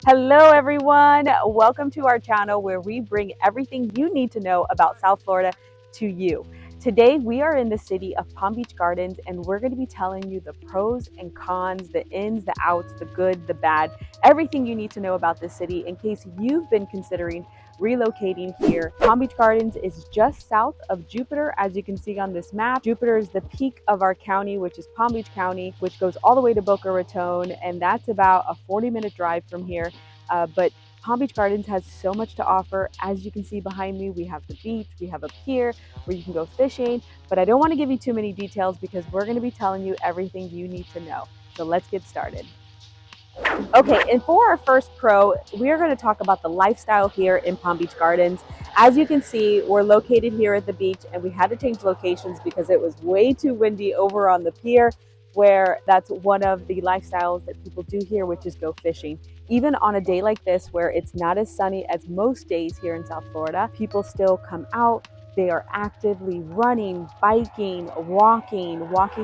Hello, everyone. Welcome to our channel where we bring everything you need to know about South Florida to you. Today, we are in the city of Palm Beach Gardens, and we're going to be telling you the pros and cons, the ins, the outs, the good, the bad, everything you need to know about this city in case you've been considering relocating here. Palm Beach Gardens is just south of Jupiter, as you can see on this map. Jupiter is the peak of our county, which is Palm Beach County, which goes all the way to Boca Raton, and that's about a 40-minute drive from here. But Palm Beach Gardens has so much to offer. As you can see behind me, we have the beach, we have a pier where you can go fishing, but I don't want to give you too many details because we're going to be telling you everything you need to know. So let's get started. Okay, and for our first pro, we are going to talk about the lifestyle here in Palm Beach Gardens. As you can see, we're located here at the beach, and we had to change locations because it was way too windy over on the pier, where that's one of the lifestyles that people do here, which is go fishing. Even on a day like this, where it's not as sunny as most days here in South Florida, people still come out. They are actively running, biking, walking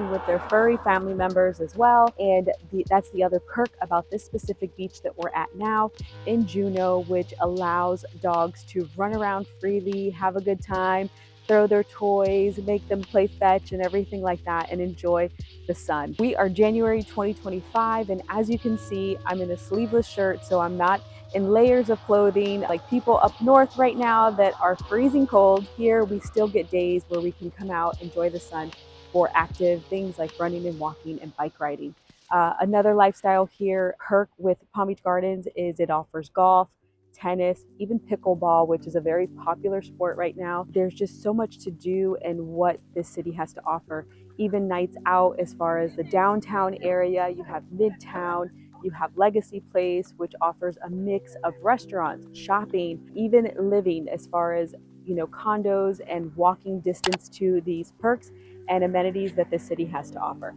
with their furry family members as well. And that's the other perk about this specific beach that we're at now in Juneau, which allows dogs to run around freely, have a good time, throw their toys, make them play fetch and everything like that, and enjoy the sun. We are January 2025, and as you can see, I'm in a sleeveless shirt, so I'm not in layers of clothing like people up north right now that are freezing cold. Here we still get days where we can come out, enjoy the sun for active things like running and walking and bike riding. Another lifestyle here, perk with Palm Beach Gardens, is it offers golf, tennis, even pickleball, which is a very popular sport right now. There's just so much to do and what this city has to offer. Even nights out, as far as the downtown area, you have Midtown, you have Legacy Place, which offers a mix of restaurants, shopping, even living, as far as condos and walking distance to these perks and amenities that the city has to offer.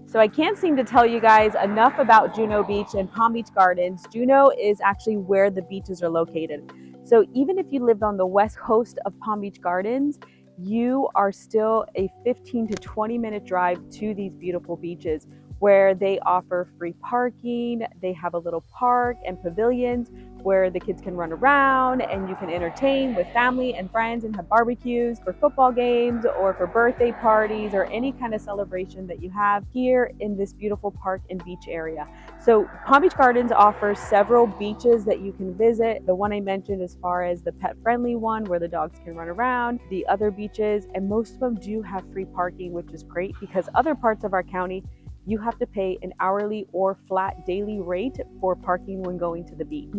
So I can't seem to tell you guys enough about Juneau Beach and Palm Beach Gardens. Juneau is actually where the beaches are located. So even if you lived on the west coast of Palm Beach Gardens, you are still a 15 to 20-minute drive to these beautiful beaches where they offer free parking. They have a little park and pavilions where the kids can run around and you can entertain with family and friends and have barbecues for football games or for birthday parties or any kind of celebration that you have here in this beautiful park and beach area. So Palm Beach Gardens offers several beaches that you can visit. The one I mentioned as far as the pet friendly one where the dogs can run around, the other beaches, and most of them do have free parking, which is great because other parts of our county you have to pay an hourly or flat daily rate for parking when going to the beach.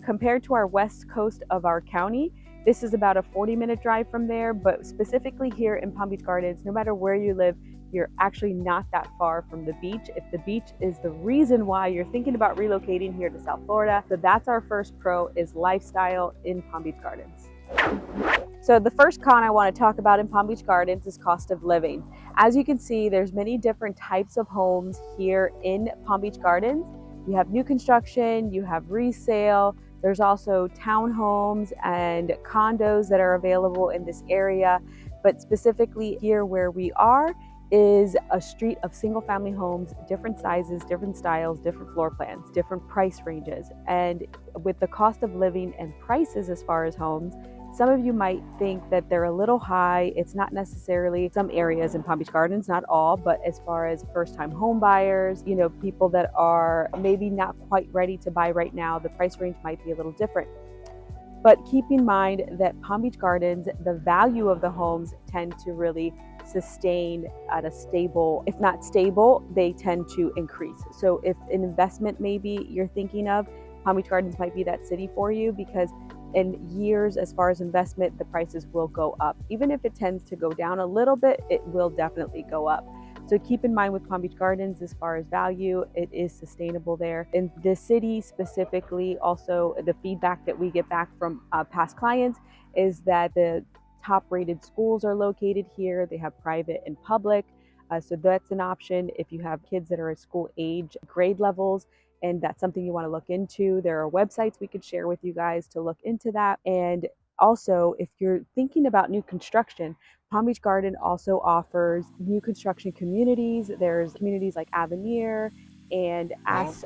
Compared to our west coast of our county, this is about a 40-minute drive from there, but specifically here in Palm Beach Gardens, no matter where you live, you're actually not that far from the beach. If the beach is the reason why you're thinking about relocating here to South Florida, so that's our first pro, is lifestyle in Palm Beach Gardens. So the first con I want to talk about in Palm Beach Gardens is cost of living. As you can see, there's many different types of homes here in Palm Beach Gardens. You have new construction, you have resale, there's also townhomes and condos that are available in this area. But specifically here where we are is a street of single family homes, different sizes, different styles, different floor plans, different price ranges. And with the cost of living and prices as far as homes, some of you might think that they're a little high. It's not necessarily some areas in Palm Beach Gardens, not all, but as far as first-time home buyers, people that are maybe not quite ready to buy right now, the price range might be a little different. But keep in mind that Palm Beach Gardens, the value of the homes tend to really sustain at a stable, if not stable, they tend to increase. So if an investment maybe you're thinking of, Palm Beach Gardens might be that city for you because in years, as far as investment, the prices will go up. Even if it tends to go down a little bit, it will definitely go up. So keep in mind with Palm Beach Gardens, as far as value, it is sustainable there. In the city specifically, also the feedback that we get back from past clients is that the top rated schools are located here. They have private and public. So that's an option if you have kids that are at school age grade levels. and that's something you want to look into, there are websites we could share with you guys to look into that. And also, if you're thinking about new construction, Palm Beach Garden also offers new construction communities. There's communities like Avenir and Ass.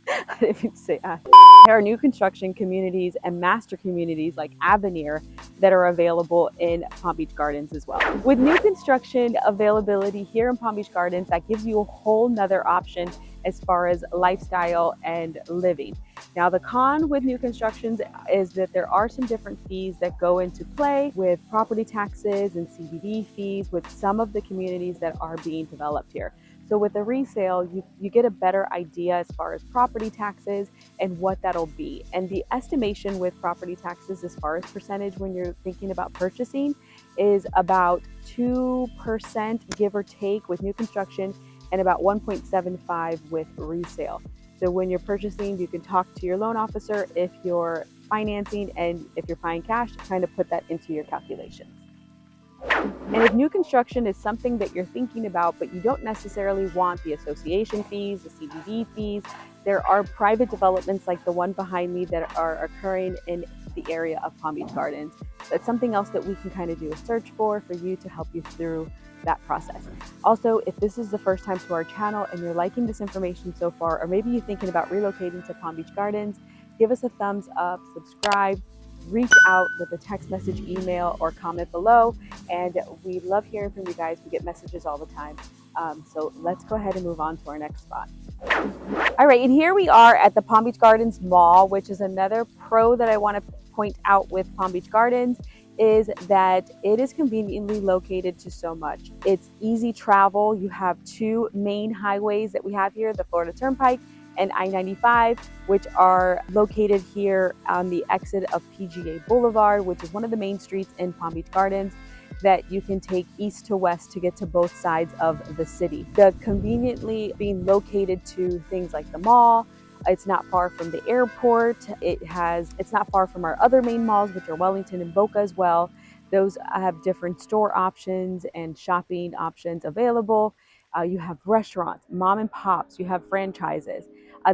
I didn't mean to say Ash. There are new construction communities and master communities like Avenir that are available in Palm Beach Gardens as well. With new construction availability here in Palm Beach Gardens, that gives you a whole nother option as far as lifestyle and living. Now, the con with new constructions is that there are some different fees that go into play with property taxes and CBD fees with some of the communities that are being developed here. So with a resale, you get a better idea as far as property taxes and what that'll be. And the estimation with property taxes as far as percentage when you're thinking about purchasing is about 2% give or take with new construction and about 1.75 with resale. So when you're purchasing, you can talk to your loan officer if you're financing, and if you're buying cash, kind of put that into your calculations. And if new construction is something that you're thinking about, but you don't necessarily want the association fees, the CBD fees, there are private developments like the one behind me that are occurring in the area of Palm Beach Gardens. That's something else that we can kind of do a search for you to help you through that process. Also, if this is the first time to our channel and you're liking this information so far, or maybe you're thinking about relocating to Palm Beach Gardens, give us a thumbs up, subscribe, reach out with a text message, email, or comment below. And we love hearing from you guys. We get messages all the time. So let's go ahead and move on to our next spot. All right, and here we are at the Palm Beach Gardens Mall, which is another pro that I want to point out with Palm Beach Gardens is that it is conveniently located to so much. It's easy travel. You have two main highways that we have here, the Florida Turnpike and I-95, which are located here on the exit of PGA Boulevard, which is one of the main streets in Palm Beach Gardens that you can take east to west to get to both sides of the city. The conveniently being located to things like the mall, it's not far from the airport. It's not far from our other main malls, which are Wellington and Boca as well. Those have different store options and shopping options available. You have restaurants, mom and pops, you have franchises.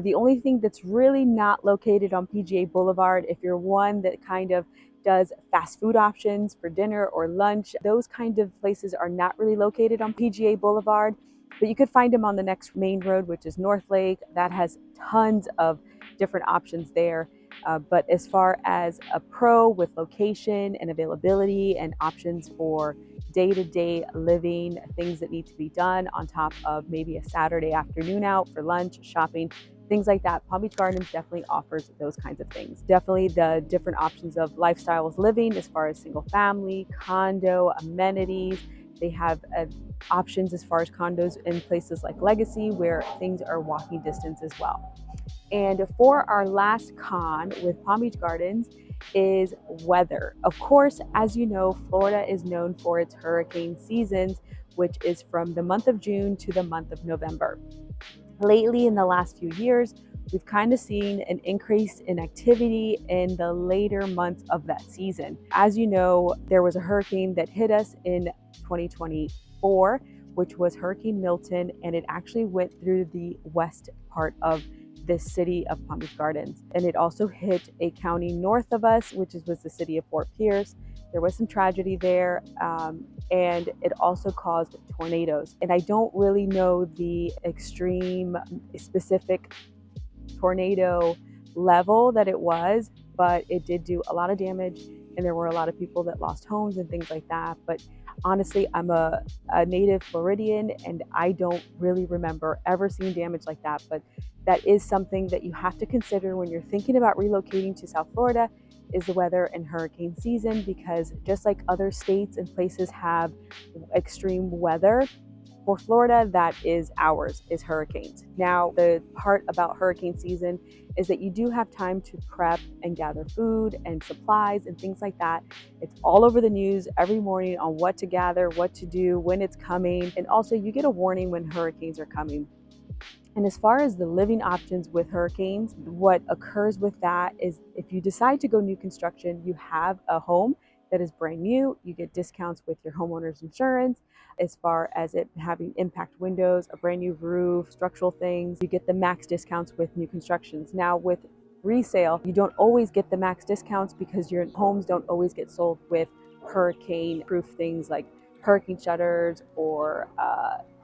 The only thing that's really not located on PGA Boulevard, if you're one that kind of does fast food options for dinner or lunch, those kind of places are not really located on PGA Boulevard, but you could find them on the next main road, which is North Lake. That has tons of different options there. But as far as a pro with location and availability and options for day-to-day living, things that need to be done on top of maybe a Saturday afternoon out for lunch, shopping, things like that, Palm Beach Gardens definitely offers those kinds of things. Definitely the different options of lifestyles living as far as single family, condo, amenities. They have options as far as condos in places like Legacy where things are walking distance as well. And for our last con with Palm Beach Gardens is weather. Of course, as you know, Florida is known for its hurricane seasons, which is from the month of June to the month of November. Lately, in the last few years, we've kind of seen an increase in activity in the later months of that season. As you know, there was a hurricane that hit us in 2024, which was Hurricane Milton, and it actually went through the west part of this city of Palm Beach Gardens. And it also hit a county north of us, which was the city of Fort Pierce. There was some tragedy there, and it also caused tornadoes. And I don't really know the extreme specific tornado level that it was, but it did do a lot of damage, and there were a lot of people that lost homes and things like that. But honestly, I'm a native Floridian, and I don't really remember ever seeing damage like that. But that is something that you have to consider when you're thinking about relocating to South Florida, is the weather and hurricane season, because just like other states and places have extreme weather, for Florida, that is ours, is hurricanes. Now, the part about hurricane season is that you do have time to prep and gather food and supplies and things like that. It's all over the news every morning on what to gather, what to do, when it's coming. And also you get a warning when hurricanes are coming. And as far as the living options with hurricanes, what occurs with that is if you decide to go new construction, you have a home that is brand new, you get discounts with your homeowner's insurance. As far as it having impact windows, a brand new roof, structural things, you get the max discounts with new constructions. Now with resale, you don't always get the max discounts because your homes don't always get sold with hurricane proof things like hurricane shutters or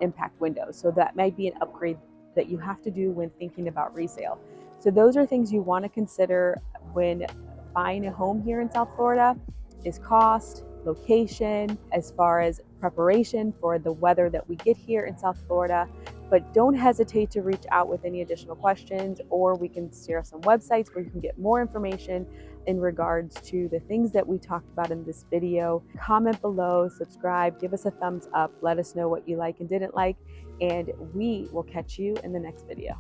impact windows. So that might be an upgrade that you have to do when thinking about resale. So those are things you want to consider when buying a home here in South Florida: is cost, location, as far as preparation for the weather that we get here in South Florida. But don't hesitate to reach out with any additional questions, or we can share some websites where you can get more information in regards to the things that we talked about in this video. Comment below, subscribe, give us a thumbs up, let us know what you like and didn't like, and we will catch you in the next video.